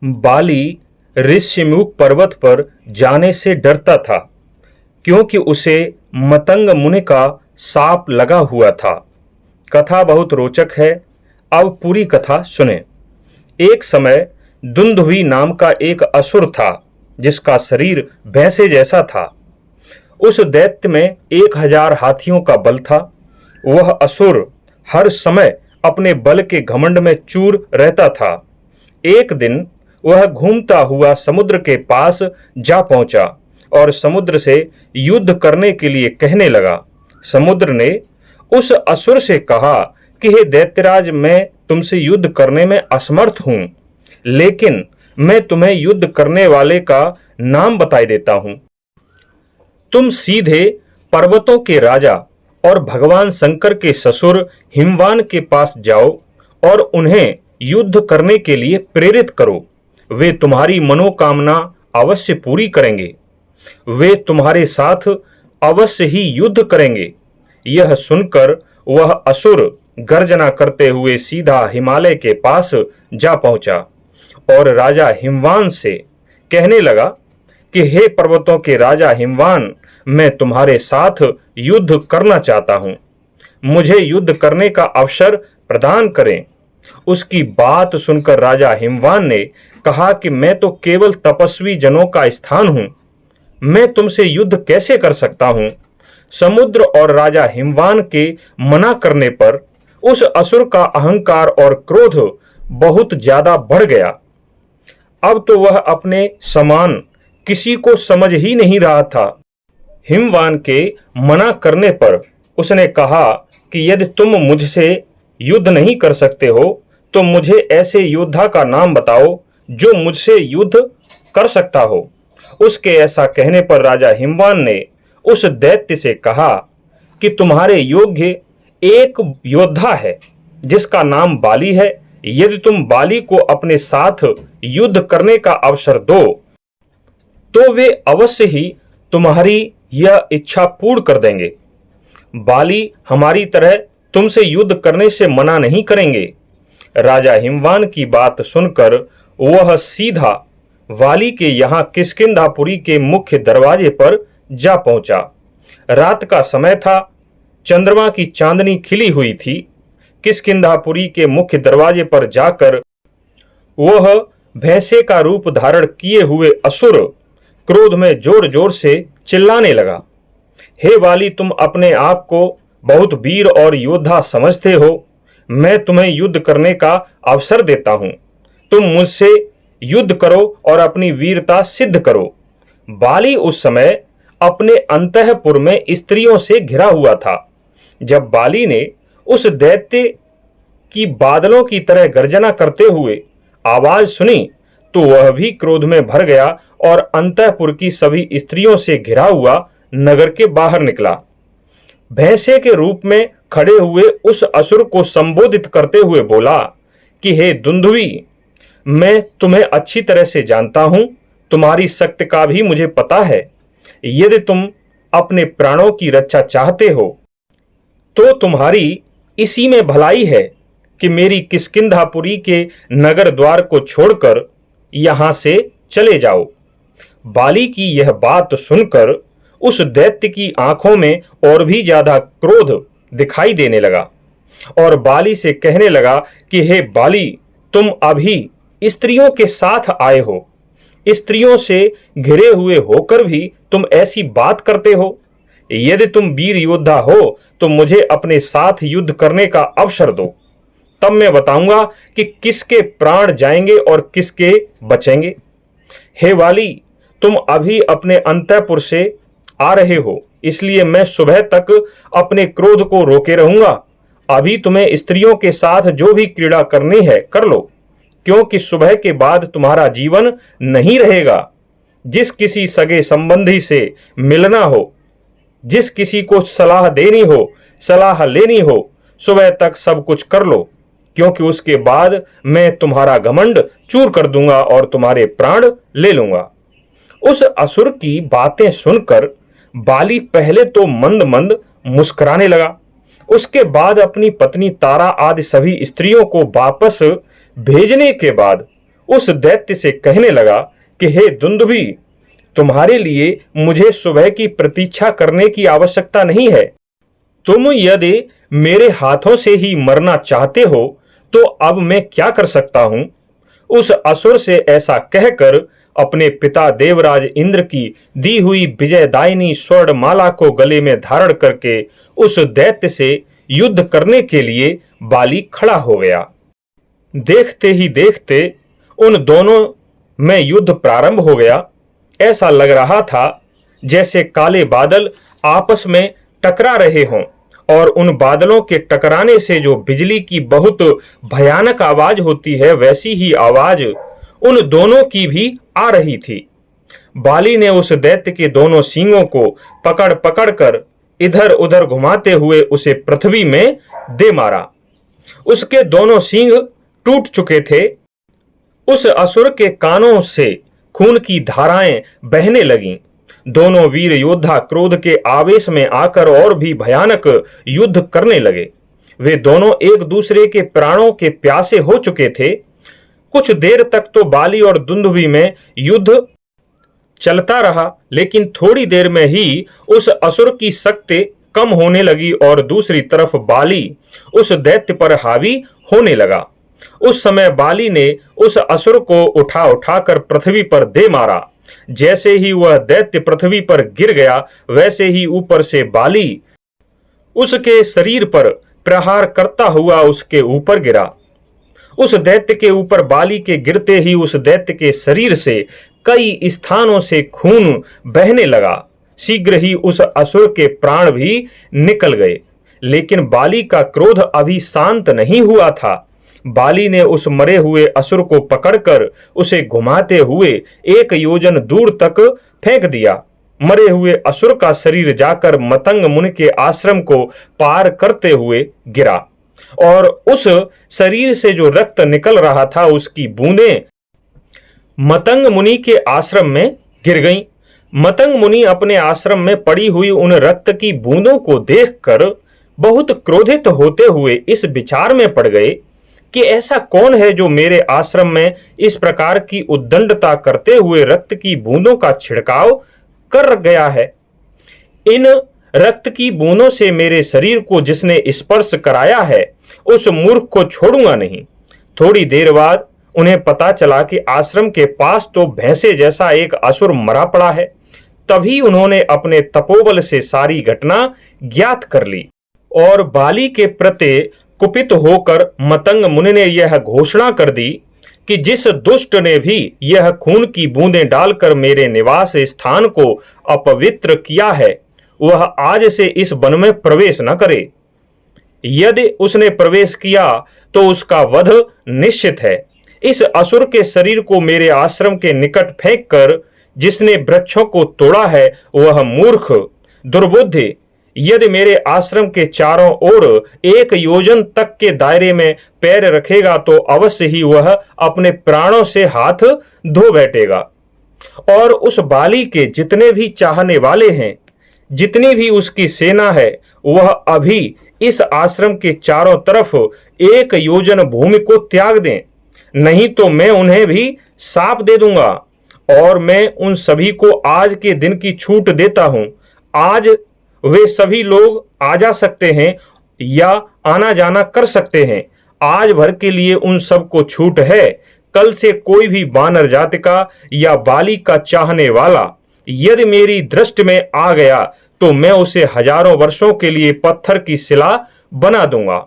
बाली ऋष्यमुख पर्वत पर जाने से डरता था क्योंकि उसे मतंग मुनि का शाप लगा हुआ था। कथा बहुत रोचक है। अब पूरी कथा सुने। एक समय दुंदुभि नाम का एक असुर था जिसका शरीर भैंसे जैसा था। उस दैत्य में 1000 हाथियों का बल था। वह असुर हर समय अपने बल के घमंड में चूर रहता था। एक दिन वह घूमता हुआ समुद्र के पास जा पहुंचा और समुद्र से युद्ध करने के लिए कहने लगा। समुद्र ने उस असुर से कहा कि हे दैत्यराज, मैं तुमसे युद्ध करने में असमर्थ हूं, लेकिन मैं तुम्हें युद्ध करने वाले का नाम बताई देता हूं। तुम सीधे पर्वतों के राजा और भगवान शंकर के ससुर हिमवान के पास जाओ और उन्हें युद्ध करने के लिए प्रेरित करो। वे तुम्हारी मनोकामना अवश्य पूरी करेंगे। वे तुम्हारे साथ अवश्य ही युद्ध करेंगे। यह सुनकर वह असुर गर्जना करते हुए सीधा हिमालय के पास जा पहुंचा और राजा हिमवान से कहने लगा कि हे पर्वतों के राजा हिमवान, मैं तुम्हारे साथ युद्ध करना चाहता हूं। मुझे युद्ध करने का अवसर प्रदान करें। उसकी बात सुनकर राजा हिमवान ने कहा कि मैं तो केवल तपस्वी जनों का स्थान हूं, मैं तुमसे युद्ध कैसे कर सकता हूं। समुद्र और राजा हिमवान के मना करने पर उस असुर का अहंकार और क्रोध बहुत ज्यादा बढ़ गया। अब तो वह अपने समान किसी को समझ ही नहीं रहा था। हिमवान के मना करने पर उसने कहा कि यदि तुम मुझसे युद्ध नहीं कर सकते हो तो मुझे ऐसे योद्धा का नाम बताओ जो मुझसे युद्ध कर सकता हो। उसके ऐसा कहने पर राजा हिमवान ने उस दैत्य से कहा कि तुम्हारे योग्य एक योद्धा है जिसका नाम बाली है। यदि तुम बाली को अपने साथ युद्ध करने का अवसर दो तो वे अवश्य ही तुम्हारी यह इच्छा पूर्ण कर देंगे। बाली हमारी तरह तुमसे युद्ध करने से मना नहीं करेंगे। राजा हिमवान की बात सुनकर वह सीधा वाली के यहां किष्किंधापुरी के मुख्य दरवाजे पर जा पहुंचा। रात का समय था। चंद्रमा की चांदनी खिली हुई थी। किष्किंधापुरी के मुख्य दरवाजे पर जाकर वह भैंसे का रूप धारण किए हुए असुर क्रोध में जोर जोर से चिल्लाने लगा। हे वाली, तुम अपने आप को बहुत वीर और योद्धा समझते हो। मैं तुम्हें युद्ध करने का अवसर देता हूं। तुम मुझसे युद्ध करो और अपनी वीरता सिद्ध करो। बाली उस समय अपने अंतःपुर में स्त्रियों से घिरा हुआ था। जब बाली ने उस दैत्य की बादलों की तरह गर्जना करते हुए आवाज सुनी तो वह भी क्रोध में भर गया और अंतःपुर की सभी स्त्रियों से घिरा हुआ नगर के बाहर निकला। भैंसे के रूप में खड़े हुए उस असुर को संबोधित करते हुए बोला कि हे दुंदुभि, मैं तुम्हें अच्छी तरह से जानता हूं। तुम्हारी शक्ति का भी मुझे पता है। यदि तुम अपने प्राणों की रक्षा चाहते हो तो तुम्हारी इसी में भलाई है कि मेरी किष्किंधापुरी के नगर द्वार को छोड़कर यहां से चले जाओ। बाली की यह बात सुनकर उस दैत्य की आंखों में और भी ज्यादा क्रोध दिखाई देने लगा और बाली से कहने लगा कि हे बाली, तुम अभी स्त्रियों के साथ आए हो। स्त्रियों से घिरे हुए होकर भी तुम ऐसी बात करते हो। यदि तुम वीर योद्धा हो तो मुझे अपने साथ युद्ध करने का अवसर दो, तब मैं बताऊंगा कि किसके प्राण जाएंगे और किसके बचेंगे। हे वाली, तुम अभी अपने अंतःपुर से आ रहे हो, इसलिए मैं सुबह तक अपने क्रोध को रोके रहूंगा। अभी तुम्हें स्त्रियों के साथ जो भी क्रीड़ा करनी है कर लो, क्योंकि सुबह के बाद तुम्हारा जीवन नहीं रहेगा। जिस किसी सगे संबंधी से मिलना हो, जिस किसी को सलाह देनी हो, सलाह लेनी हो, सुबह तक सब कुछ कर लो, क्योंकि उसके बाद मैं तुम्हारा घमंड चूर कर दूंगा और तुम्हारे प्राण ले लूंगा। उस असुर की बातें सुनकर बाली पहले तो मंद मंद मुस्कुराने लगा। उसके बाद अपनी पत्नी तारा आदि सभी स्त्रियों को वापस भेजने के बाद उस दैत्य से कहने लगा कि हे दुंदुभी, तुम्हारे लिए मुझे सुबह की प्रतीक्षा करने की आवश्यकता नहीं है। तुम यदि मेरे हाथों से ही मरना चाहते हो तो अब मैं क्या कर सकता हूं। उस असुर से ऐसा कहकर अपने पिता देवराज इंद्र की दी हुई विजयदायिनी स्वर्ण माला को गले में धारण करके उस दैत्य से युद्ध करने के लिए बाली खड़ा हो गया। देखते ही देखते उन दोनों में युद्ध प्रारंभ हो गया। ऐसा लग रहा था जैसे काले बादल आपस में टकरा रहे हों और उन बादलों के टकराने से जो बिजली की बहुत भयानक आवाज होती है, वैसी ही आवाज उन दोनों की भी आ रही थी। बाली ने उस दैत्य के दोनों सींगों को पकड़ पकड़ कर इधर उधर घुमाते हुए उसे पृथ्वी में दे मारा। उसके दोनों सींग टूट चुके थे। उस असुर के कानों से खून की धाराएं बहने लगीं। दोनों वीर योद्धा क्रोध के आवेश में आकर और भी भयानक युद्ध करने लगे। वे दोनों एक दूसरे के प्राणों के प्यासे हो चुके थे। कुछ देर तक तो बाली और दुंदुभी में युद्ध चलता रहा, लेकिन थोड़ी देर में ही उस असुर की शक्ति कम होने लगी और दूसरी तरफ बाली उस दैत्य पर हावी होने लगा। उस समय बाली ने उस असुर को उठा उठाकर पृथ्वी पर दे मारा। जैसे ही वह दैत्य पृथ्वी पर गिर गया, वैसे ही ऊपर से बाली उसके शरीर पर प्रहार करता हुआ उसके ऊपर गिरा। उस दैत्य के ऊपर बाली के गिरते ही उस दैत्य के शरीर से कई स्थानों से खून बहने लगा। शीघ्र ही उस असुर के प्राण भी निकल गए, लेकिन बाली का क्रोध अभी शांत नहीं हुआ था। बाली ने उस मरे हुए असुर को पकड़कर उसे घुमाते हुए 1 योजन दूर तक फेंक दिया। मरे हुए असुर का शरीर जाकर मतंग मुनि के आश्रम को पार करते हुए गिरा और उस शरीर से जो रक्त निकल रहा था उसकी बूंदें मतंग मुनि के आश्रम में गिर गईं। मतंग मुनि अपने आश्रम में पड़ी हुई उन रक्त की बूंदों को देखकर बहुत क्रोधित होते हुए इस विचार में पड़ गए कि ऐसा कौन है जो मेरे आश्रम में इस प्रकार की उद्दंडता करते हुए रक्त की बूंदों का छिड़काव कर गया है। इन रक्त की बूंदों से मेरे शरीर को जिसने स्पर्श कराया है, उस मूर्ख को छोड़ूंगा नहीं। थोड़ी देर बाद उन्हें पता चला कि आश्रम के पास तो भैंसे जैसा एक असुर मरा पड़ा है। तभी उन्होंने अपने तपोबल से सारी घटना ज्ञात कर ली और बाली के प्रति कुपित होकर मतंग मुनि ने यह घोषणा कर दी कि जिस दुष्ट ने भी यह खून की बूंदें डालकर मेरे निवास स्थान को अपवित्र किया है, वह आज से इस वन में प्रवेश न करे। यदि उसने प्रवेश किया तो उसका वध निश्चित है। इस असुर के शरीर को मेरे आश्रम के निकट फेंककर जिसने वृक्षों को तोड़ा है, वह मूर्ख दुर्बुद्धि यदि मेरे आश्रम के चारों ओर 1 योजन तक के दायरे में पैर रखेगा तो अवश्य ही वह अपने प्राणों से हाथ धो बैठेगा। और उस बाली के जितने भी चाहने वाले हैं, जितनी भी उसकी सेना है, वह अभी इस आश्रम के चारों तरफ 1 योजन भूमि को त्याग दें, नहीं तो मैं उन्हें भी शाप दे दूंगा। और मैं उन सभी को आज के दिन की छूट देता हूं। आज वे सभी लोग आ जा सकते हैं या आना जाना कर सकते हैं। आज भर के लिए उन सबको छूट है। कल से कोई भी वानर जाति का या बाली का चाहने वाला यदि मेरी दृष्टि में आ गया तो मैं उसे हजारों वर्षों के लिए पत्थर की शिला बना दूंगा।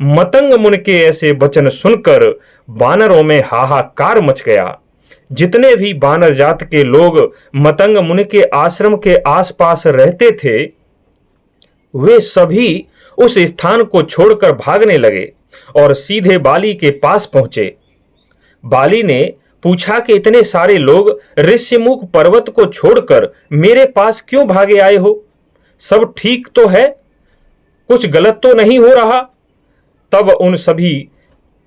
मतंग मुनि के ऐसे वचन सुनकर वानरों में हाहाकार मच गया। जितने भी वानर जात के लोग मतंग मुनि के आश्रम के आसपास रहते थे, वे सभी उस स्थान को छोड़कर भागने लगे और सीधे बाली के पास पहुंचे। बाली ने पूछा कि इतने सारे लोग ऋष्यमुख पर्वत को छोड़कर मेरे पास क्यों भागे आए हो? सब ठीक तो है? कुछ गलत तो नहीं हो रहा? तब उन सभी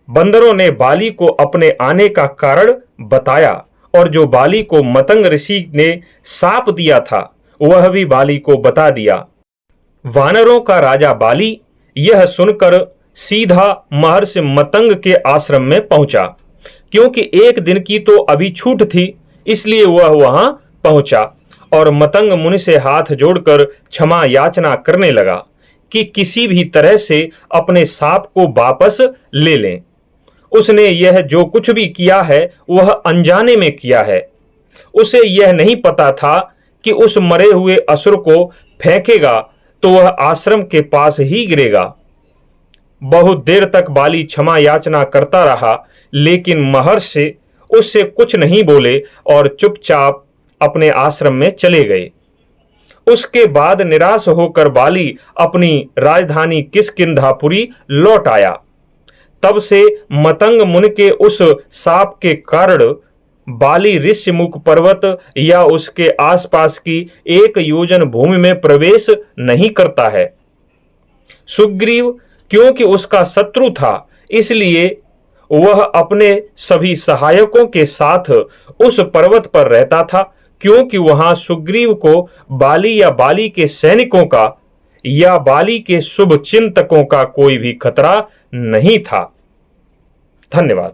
बंदरों ने बाली को अपने आने का कारण बताया और जो बाली को मतंग ऋषि ने शाप दिया था वह भी बाली को बता दिया। वानरों का राजा बाली यह सुनकर सीधा महर्षि मतंग के आश्रम में पहुंचा। क्योंकि एक दिन की तो अभी छूट थी, इसलिए वह वहां पहुंचा और मतंग मुनि से हाथ जोड़कर क्षमा याचना करने लगा कि किसी भी तरह से अपने सांप को वापस ले लें। उसने यह जो कुछ भी किया है वह अनजाने में किया है। उसे यह नहीं पता था कि उस मरे हुए असुर को फेंकेगा तो वह आश्रम के पास ही गिरेगा। बहुत देर तक बाली क्षमा याचना करता रहा, लेकिन महर्षि उससे कुछ नहीं बोले और चुपचाप अपने आश्रम में चले गए। उसके बाद निराश होकर बाली अपनी राजधानी किष्किंधापुरी लौट आया। तब से मतंग मुनि के उस शाप के कारण बाली ऋष्यमुख पर्वत या उसके आसपास की 1 योजन भूमि में प्रवेश नहीं करता है। सुग्रीव क्योंकि उसका शत्रु था, इसलिए वह अपने सभी सहायकों के साथ उस पर्वत पर रहता था, क्योंकि वहां सुग्रीव को बाली या बाली के सैनिकों का या बाली के शुभ चिंतकों का कोई भी खतरा नहीं था। धन्यवाद।